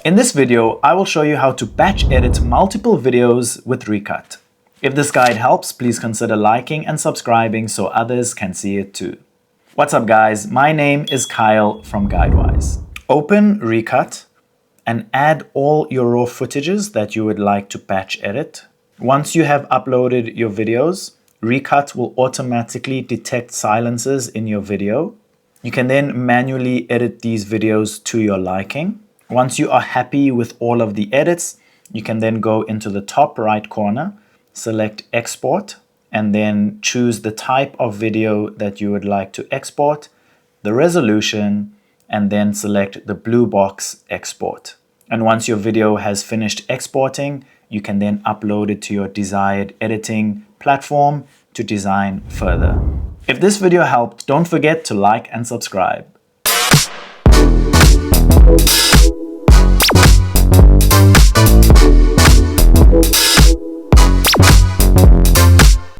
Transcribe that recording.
In this video, I will show you how to batch edit multiple videos with Recut. If this guide helps, please consider liking and subscribing so others can see it too. What's up guys, my name is Kyle from GuideWise. Open Recut and add all your raw footages that you would like to batch edit. Once you have uploaded your videos, Recut will automatically detect silences in your video. You can then manually edit these videos to your liking. Once you are happy with all of the edits, you can then go into the top right corner, select export, and then choose the type of video that you would like to export, the resolution, and then select the Bluebox export. And once your video has finished exporting, you can then upload it to your desired editing platform to design further. If this video helped, don't forget to like and subscribe.